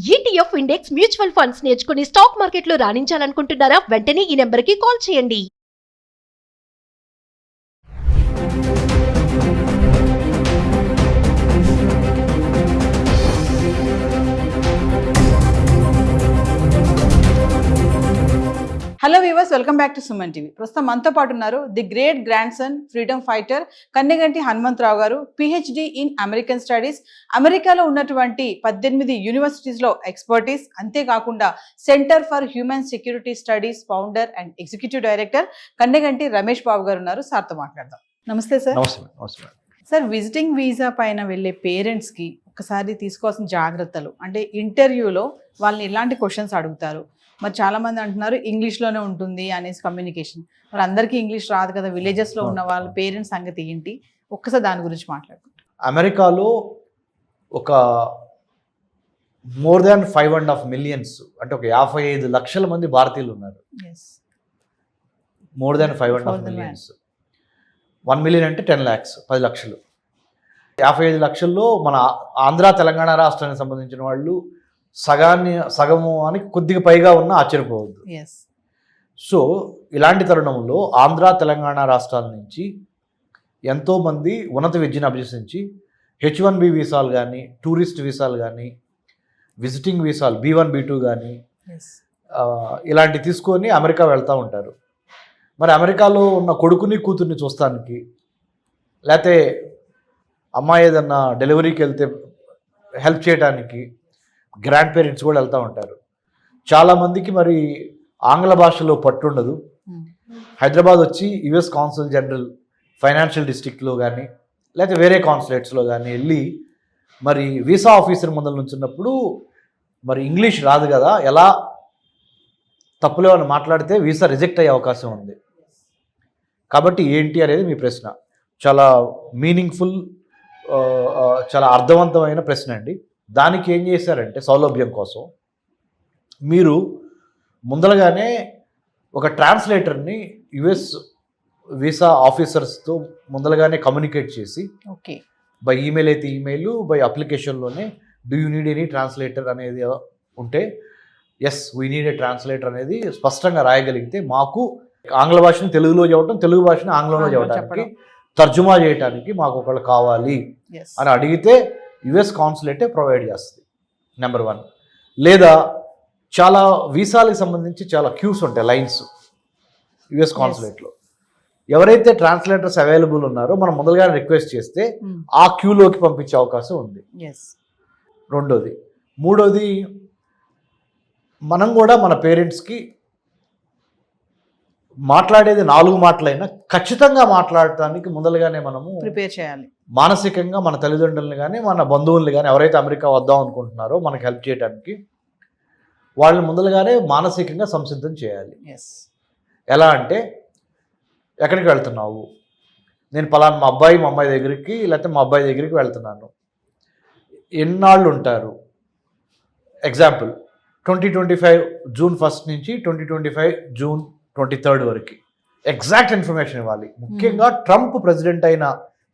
ETF index mutual funds నేర్చుకుని stock మార్కెట్లో రాణించాలనుకుంటున్నారా? వెంటనే ఈ నెంబర్కి కాల్ చేయండి. Hello viewers, welcome back to Suman TV. ప్రస్తుతం మనతో పాటు ఉన్నారు the great grandson freedom fighter Kanneganti Hanumantha Rao గారు, పిహెచ్డి ఇన్ అమెరికన్ స్టడీస్. అమెరికాలో ఉన్నటువంటి 18 యూనివర్సిటీస్లో ఎక్స్పర్టీస్, అంతేకాకుండా centre for human security studies founder and executive director Kanneganti Ramesh Babu గారు ఉన్నారు. సార్తో మాట్లాడదాం. నమస్తే సార్. సార్, విజిటింగ్ వీసా పైన వెళ్ళే పేరెంట్స్కి ఒకసారి తీసుకోవాల్సిన జాగ్రత్తలు అంటే ఇంటర్వ్యూలో వాళ్ళని ఎలాంటి క్వశ్చన్స్ అడుగుతారు? మరి చాలామంది అంటున్నారు ఇంగ్లీష్లోనే ఉంటుంది అనేసి కమ్యూనికేషన్. మరి అందరికీ ఇంగ్లీష్ రాదు కదా, విలేజెస్లో ఉన్న వాళ్ళ పేరెంట్స్ సంగతి ఏంటి? ఒక్కసారి దాని గురించి మాట్లాడుకుంటాం. అమెరికాలో ఒక మోర్ దాన్ 5.5 మిలియన్స్ అంటే ఒక 55 లక్షల మంది భారతీయులు ఉన్నారు. More than 5.5 millions. 1 మిలియన్ అంటే 10 lakhs, 10 లక్షలు. 55 లక్షల్లో మన ఆంధ్ర తెలంగాణ రాష్ట్రానికి సంబంధించిన వాళ్ళు సగము అని కొద్దిగా పైగా ఉన్న ఆశ్చర్యపోవద్దు. సో ఇలాంటి తరుణంలో ఆంధ్ర తెలంగాణ రాష్ట్రాల నుంచి ఎంతోమంది ఉన్నత విద్యను అభ్యసించి H1B వీసాలు కానీ, టూరిస్ట్ వీసాలు కానీ, విజిటింగ్ వీసాలు B1 B2 కానీ ఇలాంటి తీసుకొని అమెరికా వెళ్తూ ఉంటారు. మరి అమెరికాలో ఉన్న కొడుకుని కూతుర్ని చూస్తానికి, లేకపోతే అమ్మాయి ఏదన్నా డెలివరీకి వెళ్తే హెల్ప్ చేయడానికి గ్రాండ్ పేరెంట్స్ కూడా వెళ్తూ ఉంటారు. చాలామందికి మరి ఆంగ్ల భాషలో పట్టుండదు. హైదరాబాద్ వచ్చి US కాన్సుల్ జనరల్ ఫైనాన్షియల్ డిస్ట్రిక్ట్లో కానీ లేకపోతే వేరే కాన్సులేట్స్లో కానీ వెళ్ళి మరి వీసా ఆఫీసర్ ముందర నుంచున్నప్పుడు మరి ఇంగ్లీష్ రాదు కదా, ఎలా తప్పులేమని మాట్లాడితే వీసా రిజెక్ట్ అయ్యే అవకాశం ఉంది. కాబట్టి ఏంటి అనేది మీ ప్రశ్న. చాలా మీనింగ్ఫుల్, చాలా అర్థవంతమైన ప్రశ్న అండి. దానికి ఏం చేశారంటే సౌలభ్యం కోసం మీరు ముందరగానే ఒక ట్రాన్స్లేటర్ని US వీసా ఆఫీసర్స్తో ముందరగానే కమ్యూనికేట్ చేసి, బై ఈమెయిల్ అయితే ఈమెయిల్, బై అప్లికేషన్లోనే do you need any translator అనేది ఉంటే yes we need a translator అనేది స్పష్టంగా రాయగలిగితే మాకు ఆంగ్ల భాషను తెలుగులో చెప్పడం, తెలుగు భాషను ఆంగ్లంలో చెప్పడానికి, తర్జుమా చేయడానికి మాకు ఒకళ్ళు కావాలి అని అడిగితే US కాన్సులేటే ప్రొవైడ్ చేస్తుంది. నెంబర్ 1. లేదా చాలా వీసాలకు సంబంధించి చాలా క్యూస్ ఉంటాయి, లైన్స్ US కాన్సులేట్లో. ఎవరైతే ట్రాన్స్లేటర్స్ అవైలబుల్ ఉన్నారో మనం మొదలుగానే రిక్వెస్ట్ చేస్తే ఆ క్యూలోకి పంపించే అవకాశం ఉంది. రెండోది. మూడోది, మనం కూడా మన పేరెంట్స్కి మాట్లాడేది 4 మాటలైనా ఖచ్చితంగా మాట్లాడటానికి ముందలుగానే మనము ప్రిపేర్ చేయాలి. మానసికంగా మన తల్లిదండ్రులను కానీ మన బంధువుల్ని కానీ ఎవరైతే అమెరికా వద్దాం అనుకుంటున్నారో మనకు హెల్ప్ చేయడానికి వాళ్ళని ముందలుగానే మానసికంగా సంసిద్ధం చేయాలి. ఎలా అంటే, ఎక్కడికి వెళ్తున్నావు? నేను పలానా మా అమ్మాయి దగ్గరికి లేకపోతే మా అబ్బాయి దగ్గరికి వెళ్తున్నాను. ఎన్నాళ్ళు ఉంటారు? ఎగ్జాంపుల్ 2025 జూన్ 1 నుంచి 2025 జూన్ 23 వరకు ఎగ్జాక్ట్ ఇన్ఫర్మేషన్ ఇవ్వాలి. ముఖ్యంగా ట్రంప్ ప్రెసిడెంట్ అయిన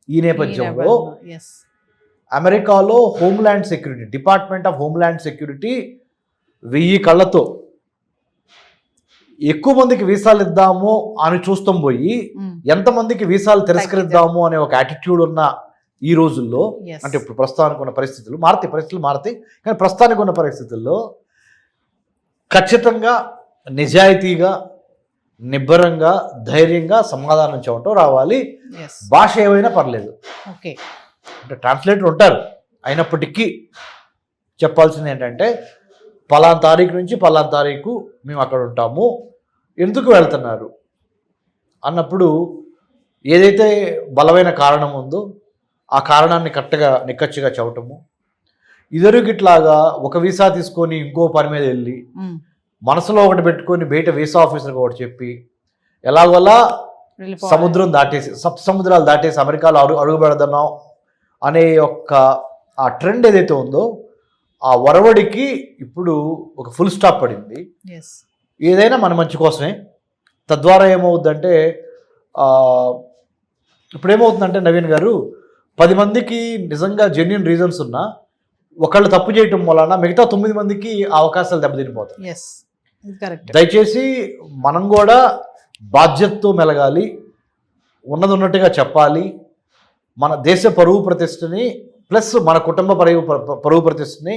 ఈ నేపథ్యంలో అమెరికాలో homeland security, department of homeland security 1000 కళ్ళతో ఎక్కువ మందికి వీసాలు ఇద్దాము అని చూస్తాం పోయి ఎంతమందికి వీసాలు తిరస్కరిద్దాము అనే ఒక యాటిట్యూడ్ ఉన్న ఈ రోజుల్లో, అంటే ఇప్పుడు ప్రస్తుతానికి ఉన్న పరిస్థితులు మారతాయి కానీ ప్రస్తుతానికి ఉన్న పరిస్థితుల్లో ఖచ్చితంగా నిజాయితీగా, నిబ్బరంగా, ధైర్యంగా సమాధానం చెప్పటం రావాలి. భాష ఏమైనా పర్లేదు. అంటే ట్రాన్స్లేటర్ ఉంటారు, అయినప్పటికీ చెప్పాల్సింది ఏంటంటే పలానా తారీఖు నుంచి పలానా తారీఖు మేము అక్కడ ఉంటాము, ఎందుకు వెళ్తున్నారు అన్నప్పుడు ఏదైతే బలమైన కారణం ఉందో ఆ కారణాన్ని కరెక్ట్గా నిక్కచ్చిగా చెప్పటము. ఇదివరకిట్లాగా ఒక వీసా తీసుకొని ఇంకో పని మీద వెళ్ళి మనసులో ఒకటి పెట్టుకొని బయట వీసా ఆఫీసర్కి ఒకటి చెప్పి ఎలాగోలా సముద్రాలు దాటేసి అమెరికాలో అడుగు పెడదాం అనే ఆ ట్రెండ్ ఏదైతే ఉందో ఆ వరవడికి ఇప్పుడు ఒక ఫుల్ స్టాప్ పడింది. ఏదైనా మన మంచి కోసమే. తద్వారా ఏమవుద్దంటే ఇప్పుడు ఏమవుతుందంటే నవీన్ గారు 10 మందికి నిజంగా జెన్యూన్ రీజన్స్ ఉన్నా ఒకళ్ళు తప్పు చేయటం వలన మిగతా 9 మందికి ఆ అవకాశాలు దెబ్బతినిపోతాయి. ఎస్, ఇది కరెక్ట్. దయచేసి మనం కూడా బాధ్యతతో మెలగాలి, ఉన్నది ఉన్నట్టుగా చెప్పాలి, మన దేశ పరువు ప్రతిష్టని ప్లస్ మన కుటుంబ పరువు ప్రతిష్టని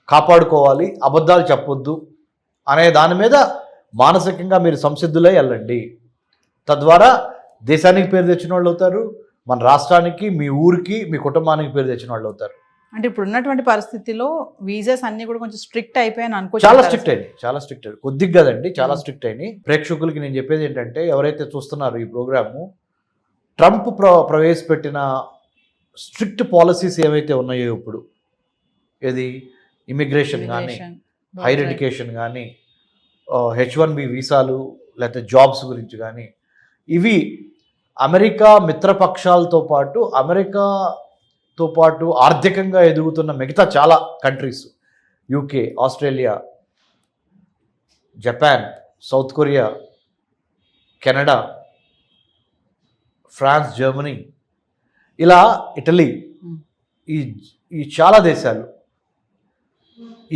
కాపాడుకోవాలి, అబద్ధాలు చెప్పొద్దు అనే దాని మీద మానసికంగా మీరు సంసిద్ధులై వెళ్ళండి. తద్వారా దేశానికి పేరు తెచ్చిన వాళ్ళు అవుతారు, మన రాష్ట్రానికి, మీ ఊరికి, మీ కుటుంబానికి పేరు తెచ్చిన వాళ్ళు అవుతారు. అంటే ఇప్పుడు ఉన్నటువంటి పరిస్థితిలో వీసాస్ అన్ని కూడా కొంచెం స్ట్రిక్ట్ అయిపోయాయని అనుకో. చాలా స్ట్రిక్ట్ అయింది, కొద్దిగా కదండి, చాలా స్ట్రిక్ట్ అయినాయి. ప్రేక్షకులకి నేను చెప్పేది ఏంటంటే, ఎవరైతే చూస్తున్నారో ఈ ప్రోగ్రాము, ట్రంప్ ప్రవేశపెట్టిన స్ట్రిక్ట్ పాలసీస్ ఏవైతే ఉన్నాయో ఇప్పుడు, ఏది ఇమిగ్రేషన్ కానీ, హైర్ ఎడ్యుకేషన్ కానీ, H1B వీసాలు, లేకపోతే జాబ్స్ గురించి కానీ, ఇవి అమెరికా మిత్రపక్షాలతో పాటు ఆర్థికంగా ఎదుగుతున్న మిగతా చాలా countries, UK, Australia, Japan, South Korea, Canada, France, Germany, ఇలా ఇటలీ, ఈ చాలా దేశాలు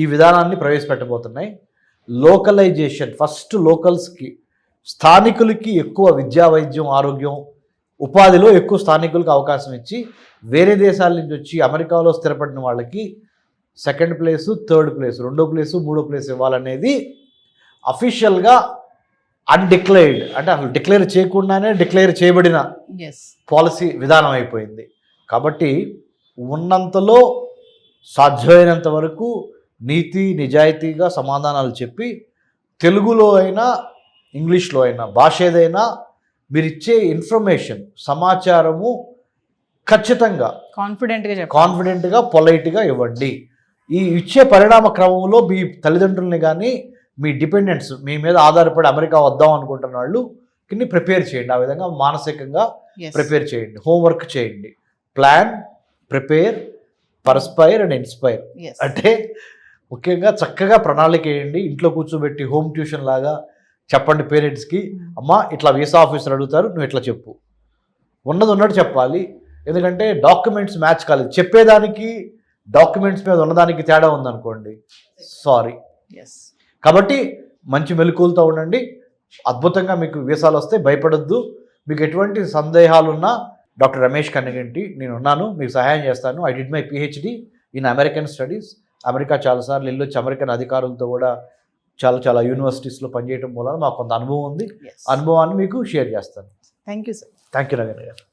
ఈ విధానాన్ని ప్రవేశపెట్టబోతున్నాయి. లోకలైజేషన్, ఫస్ట్ లోకల్స్కి, స్థానికులకి ఎక్కువ విద్యా, వైద్యం, ఆరోగ్యం, ఉపాధిలో ఎక్కువ స్థానికులకు అవకాశం ఇచ్చి, వేరే దేశాల నుంచి వచ్చి అమెరికాలో స్థిరపడిన వాళ్ళకి సెకండ్ ప్లేసు, థర్డ్ ప్లేసు, 2వ ప్లేసు, 3వ ప్లేసు ఇవ్వాలనేది అఫీషియల్గా అన్డిక్లేర్డ్, అంటే అసలు డిక్లేర్ చేయకుండానే డిక్లేర్ చేయబడిన పాలసీ విధానం అయిపోయింది. కాబట్టి ఉన్నంతలో సాధ్యమైనంత వరకు నీతి నిజాయితీగా సమాధానాలు చెప్పి, తెలుగులో అయినా ఇంగ్లీష్లో అయినా, భాష ఏదైనా మీరు ఇచ్చే ఇన్ఫర్మేషన్, సమాచారము ఖచ్చితంగా కాన్ఫిడెంట్గా పొలైట్గా ఇవ్వండి. ఈ ఇచ్చే పరిణామ క్రమంలో మీ తల్లిదండ్రుల్ని కానీ, మీ డిపెండెంట్స్, మీ మీద ఆధారపడి అమెరికా వద్దాం అనుకుంటున్న వాళ్ళు ప్రిపేర్ చేయండి. ఆ విధంగా మానసికంగా ప్రిపేర్ చేయండి, హోంవర్క్ చేయండి. Plan, prepare, perspire and inspire. అంటే ముఖ్యంగా చక్కగా ప్రణాళిక వేయండి. ఇంట్లో కూర్చోబెట్టి హోమ్ ట్యూషన్ లాగా చెప్పండి పేరెంట్స్కి, అమ్మ ఇట్లా వీసా ఆఫీసర్ అడుగుతారు, నువ్వు ఇట్లా చెప్పు, ఉన్నది ఉన్నట్టు చెప్పాలి. ఎందుకంటే డాక్యుమెంట్స్ మ్యాచ్ కాలేదు, చెప్పేదానికి డాక్యుమెంట్స్ మీద ఉన్నదానికి తేడా ఉందనుకోండి, సారీ. కాబట్టి మంచి మెలకువలతో ఉండండి, అద్భుతంగా మీకు వీసాలు వస్తే భయపడొద్దు. మీకు ఎటువంటి సందేహాలున్నా డాక్టర్ రమేష్ కన్నగంటి నేను ఉన్నాను, మీకు సహాయం చేస్తాను. I did my PhD in American studies. America చాలాసార్లు వెళ్ళొచ్చి అమెరికన్ అధికారులతో కూడా చాలా యూనివర్సిటీస్లో పనిచేయడం మూలన మాకు కొంత అనుభవం ఉంది. అనుభవాన్ని మీకు షేర్ చేస్తాను. Thank you sir. Thank you Nagendra గారు.